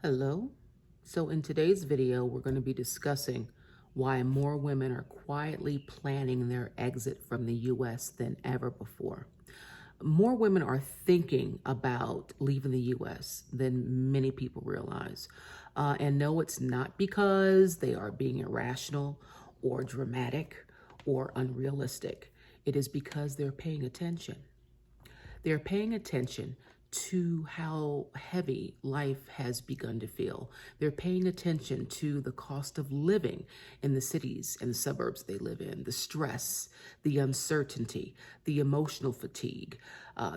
Hello. So in today's video, we're going to be discussing why more women are quietly planning their exit from the US than ever before. More women are thinking about leaving the US than many people realize. And no, it's not because they are being irrational or dramatic or unrealistic. It is because they're paying attention. They're paying attention to how heavy life has begun to feel. They're paying attention to the cost of living in the cities and the suburbs they live in, the stress, the uncertainty, the emotional fatigue,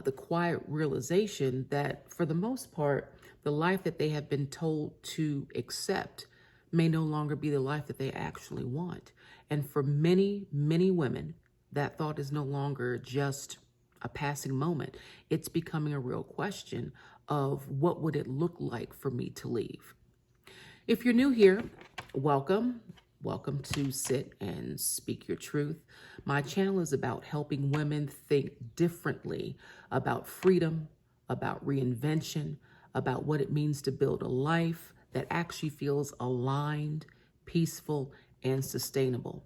the quiet realization that for the most part, the life that they have been told to accept may no longer be the life that they actually want. And for many, many women, that thought is no longer just a passing moment. It's becoming a real question of what would it look like for me to leave? If you're new here, welcome. Welcome to Sit and Speak Your Truth. My channel is about helping women think differently about freedom, about reinvention, about what it means to build a life that actually feels aligned, peaceful, and sustainable.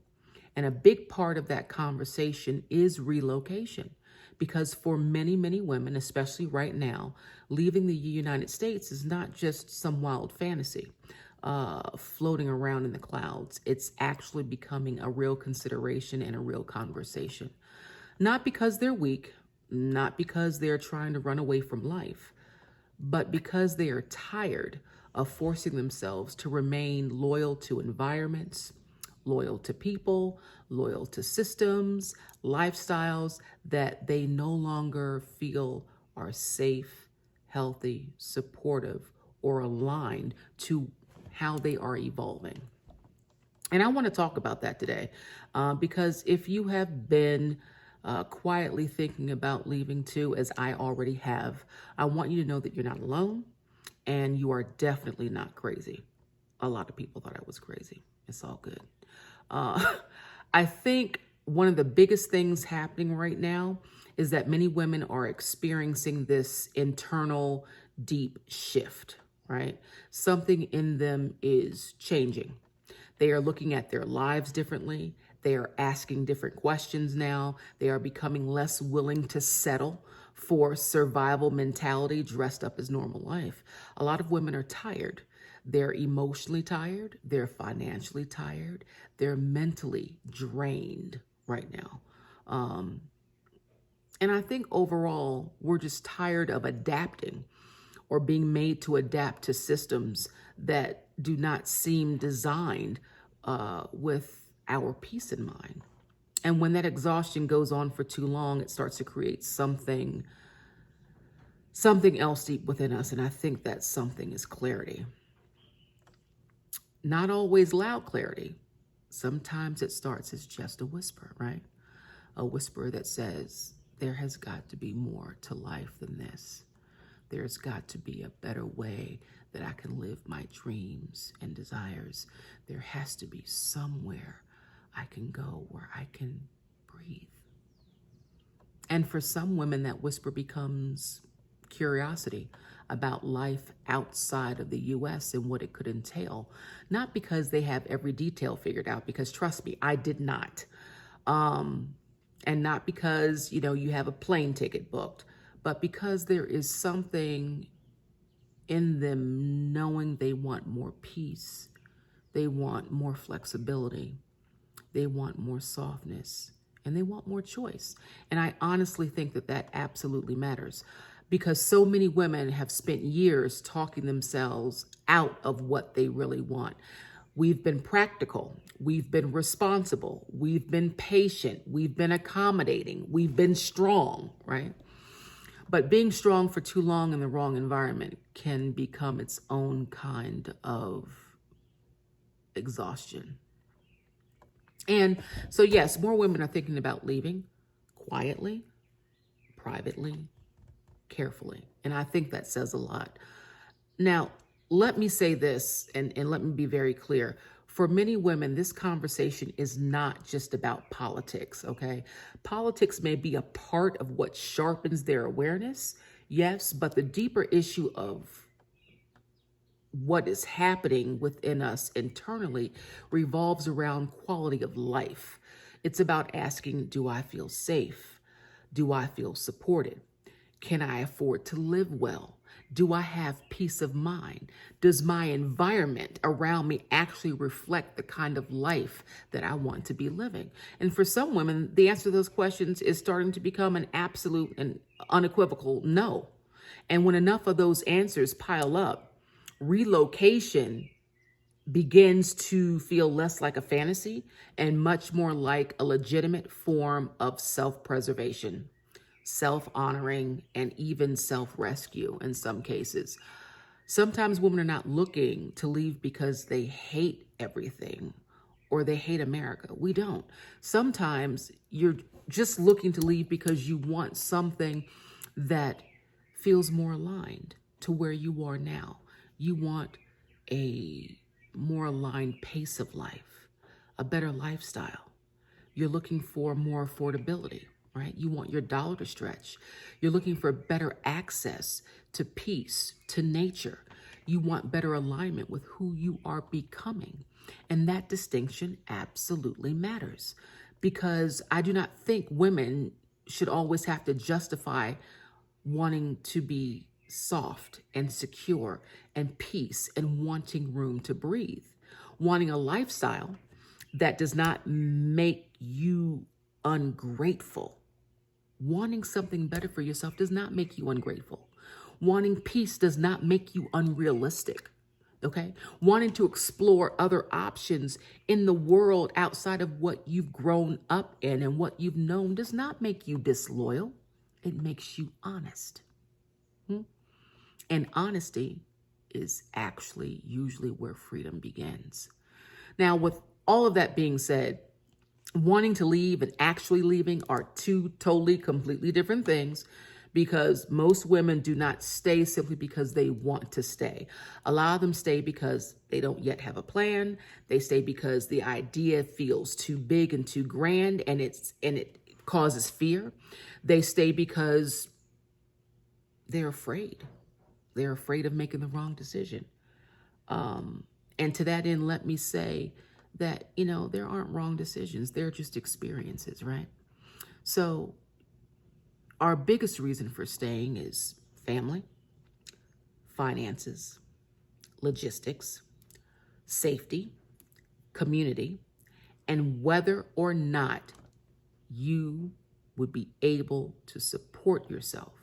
And a big part of that conversation is relocation. Because for many, many women, especially right now, leaving the United States is not just some wild fantasy floating around in the clouds. It's actually becoming a real consideration and a real conversation. Not because they're weak, not because they're trying to run away from life, but because they are tired of forcing themselves to remain loyal to environments, loyal to people, loyal to systems, lifestyles that they no longer feel are safe, healthy, supportive, or aligned to how they are evolving. And I want to talk about that today because if you have been quietly thinking about leaving too, as I already have, I want you to know that you're not alone and you are definitely not crazy. A lot of people thought I was crazy. It's all good. I think one of the biggest things happening right now is that many women are experiencing this internal deep shift, right? Something in them is changing. They are looking at their lives differently. They are asking different questions now. They are becoming less willing to settle for survival mentality dressed up as normal life. A lot of women are tired. They're emotionally tired. They're financially tired. They're mentally drained right now. And I think overall, we're just tired of adapting or being made to adapt to systems that do not seem designed with our peace in mind. And when that exhaustion goes on for too long, it starts to create something else deep within us. And I think that something is clarity. Not always loud clarity. Sometimes it starts as just a whisper, right? A whisper that says, there has got to be more to life than this. There's got to be a better way that I can live my dreams and desires. There has to be somewhere I can go where I can breathe. And for some women, that whisper becomes curiosity about life outside of the US and what it could entail. Not because they have every detail figured out, because trust me, I did not. And not because, you have a plane ticket booked, but because there is something in them knowing they want more peace. They want more flexibility. They want more softness, and they want more choice. And I honestly think that that absolutely matters, because so many women have spent years talking themselves out of what they really want. We've been practical. We've been responsible. We've been patient. We've been accommodating. We've been strong, right? But being strong for too long in the wrong environment can become its own kind of exhaustion. And so, yes, more women are thinking about leaving quietly, privately, carefully. And I think that says a lot. Now, let me say this, and let me be very clear. For many women, this conversation is not just about politics, okay? Politics may be a part of what sharpens their awareness, yes, but the deeper issue of what is happening within us internally revolves around quality of life. It's about asking, do I feel safe? Do I feel supported? Can I afford to live well? Do I have peace of mind? Does my environment around me actually reflect the kind of life that I want to be living? And for some women, the answer to those questions is starting to become an absolute and unequivocal no. And when enough of those answers pile up, relocation begins to feel less like a fantasy and much more like a legitimate form of self-preservation, self-honoring, and even self-rescue in some cases. Sometimes women are not looking to leave because they hate everything or they hate America. We don't. Sometimes you're just looking to leave because you want something that feels more aligned to where you are now. You want a more aligned pace of life, a better lifestyle. You're looking for more affordability, right? You want your dollar to stretch. You're looking for better access to peace, to nature. You want better alignment with who you are becoming. And that distinction absolutely matters, because I do not think women should always have to justify wanting to be soft and secure and peace and wanting room to breathe, wanting a lifestyle that does not make you ungrateful. Wanting something better for yourself does not make you ungrateful. Wanting peace does not make you unrealistic. Okay? Wanting to explore other options in the world outside of what you've grown up in and what you've known does not make you disloyal. It makes you honest. And honesty is actually usually where freedom begins. Now, with all of that being said, wanting to leave and actually leaving are two totally, completely different things, because most women do not stay simply because they want to stay. A lot of them stay because they don't yet have a plan. They stay because the idea feels too big and too grand, and it causes fear. They stay because they're afraid. They're afraid of making the wrong decision. And to that end, let me say that, there aren't wrong decisions. They're just experiences, right? So our biggest reason for staying is family, finances, logistics, safety, community, and whether or not you would be able to support yourself.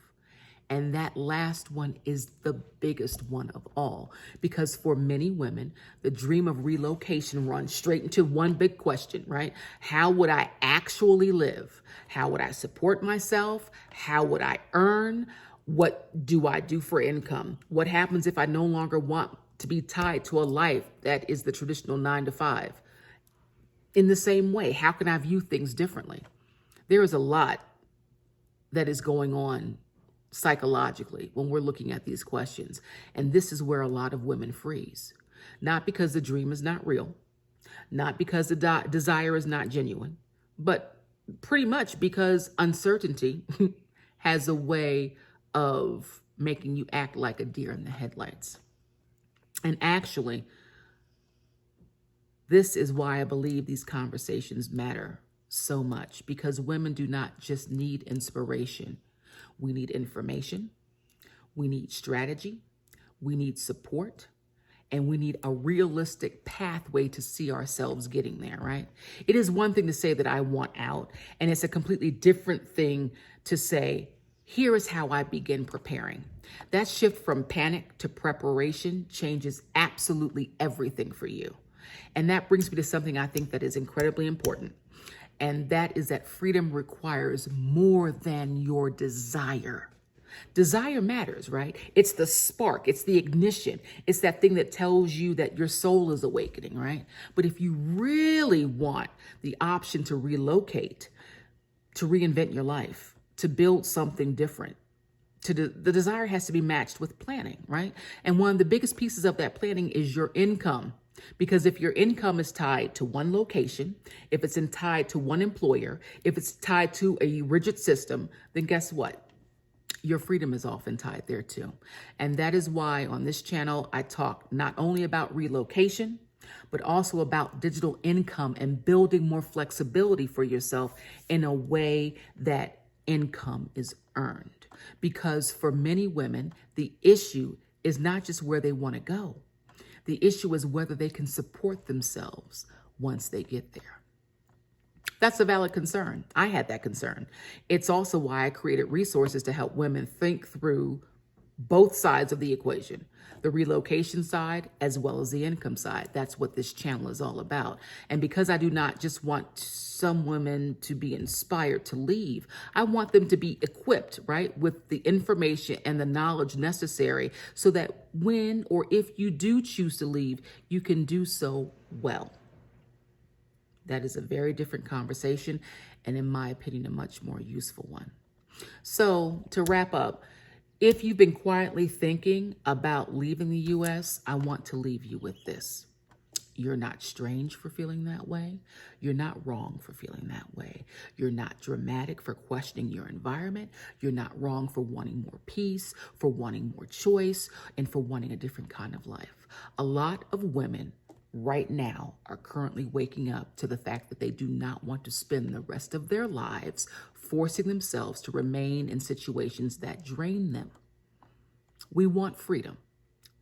And that last one is the biggest one of all, because for many women, the dream of relocation runs straight into one big question, right? How would I actually live? How would I support myself? How would I earn? What do I do for income? What happens if I no longer want to be tied to a life that is the traditional 9 to 5? In the same way, how can I view things differently? There is a lot that is going on psychologically when we're looking at these questions. And this is where a lot of women freeze. Not because the dream is not real, not because the desire is not genuine, but pretty much because uncertainty has a way of making you act like a deer in the headlights. And actually, this is why I believe these conversations matter so much, because women do not just need inspiration. We need information, we need strategy, we need support, and we need a realistic pathway to see ourselves getting there, right? It is one thing to say that I want out, and it's a completely different thing to say, here is how I begin preparing. That shift from panic to preparation changes absolutely everything for you. And that brings me to something I think that is incredibly important. And that is that freedom requires more than your desire. Desire matters, right? It's the spark, it's the ignition. It's that thing that tells you that your soul is awakening, right? But if you really want the option to relocate, to reinvent your life, to build something different, the desire has to be matched with planning, right? And one of the biggest pieces of that planning is your income. Because if your income is tied to one location, if it's tied to one employer, if it's tied to a rigid system, then guess what? your freedom is often tied there too. And that is why on this channel, I talk not only about relocation, but also about digital income and building more flexibility for yourself in a way that income is earned. Because for many women, the issue is not just where they want to go. The issue is whether they can support themselves once they get there. That's a valid concern. I had that concern. It's also why I created resources to help women think through both sides of the equation, the relocation side as well as the income side. That's what this channel is all about. And because I do not just want some women to be inspired to leave, I want them to be equipped, right, with the information and the knowledge necessary so that when or if you do choose to leave, you can do so well. That is a very different conversation, and in my opinion, a much more useful one. So to wrap up, if you've been quietly thinking about leaving the U.S., I want to leave you with this. You're not strange for feeling that way. You're not wrong for feeling that way. You're not dramatic for questioning your environment. You're not wrong for wanting more peace, for wanting more choice, and for wanting a different kind of life. A lot of women right now are currently waking up to the fact that they do not want to spend the rest of their lives forcing themselves to remain in situations that drain them. We want freedom.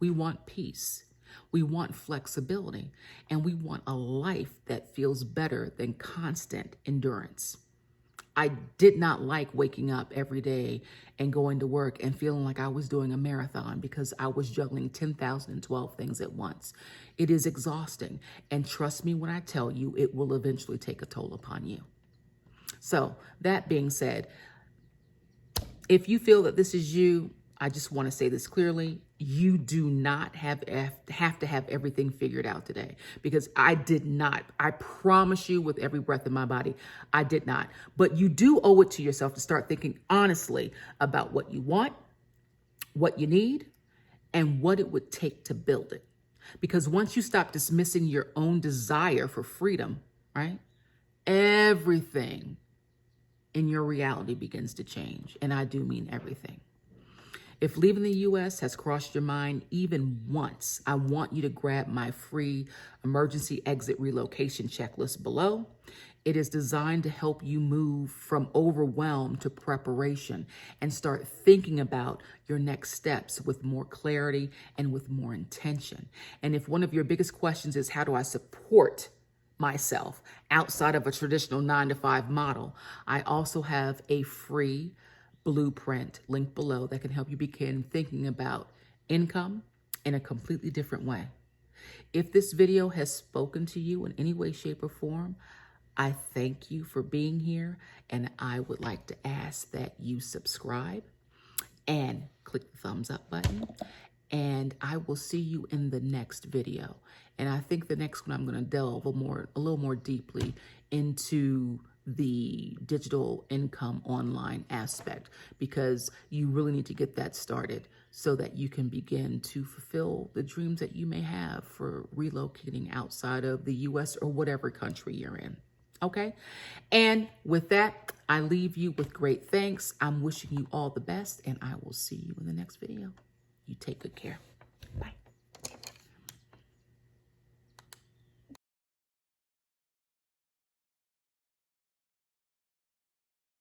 We want peace. We want flexibility. And we want a life that feels better than constant endurance. I did not like waking up every day and going to work and feeling like I was doing a marathon because I was juggling 10,012 things at once. It is exhausting. And trust me when I tell you, it will eventually take a toll upon you. So that being said, if you feel that this is you, I just want to say this clearly. You do not have to have everything figured out today, because I did not. I promise you with every breath in my body, I did not. But you do owe it to yourself to start thinking honestly about what you want, what you need, and what it would take to build it. Because once you stop dismissing your own desire for freedom, right, everything in your reality begins to change. And I do mean everything. If leaving the U.S. has crossed your mind even once, I want you to grab my free emergency exit relocation checklist below. It is designed to help you move from overwhelm to preparation and start thinking about your next steps with more clarity and with more intention. And if one of your biggest questions is, how do I support myself outside of a traditional 9-to-5 model, I also have a free blueprint link below that can help you begin thinking about income in a completely different way. If this video has spoken to you in any way, shape, or form, I thank you for being here, and I would like to ask that you subscribe and click the thumbs up button, and I will see you in the next video. And I think the next one I'm going to delve a little more deeply into the digital income online aspect, because you really need to get that started so that you can begin to fulfill the dreams that you may have for relocating outside of the U.S. or whatever country you're in. Okay? And with that, I leave you with great thanks. I'm wishing you all the best, and I will see you in the next video. You take good care. Bye.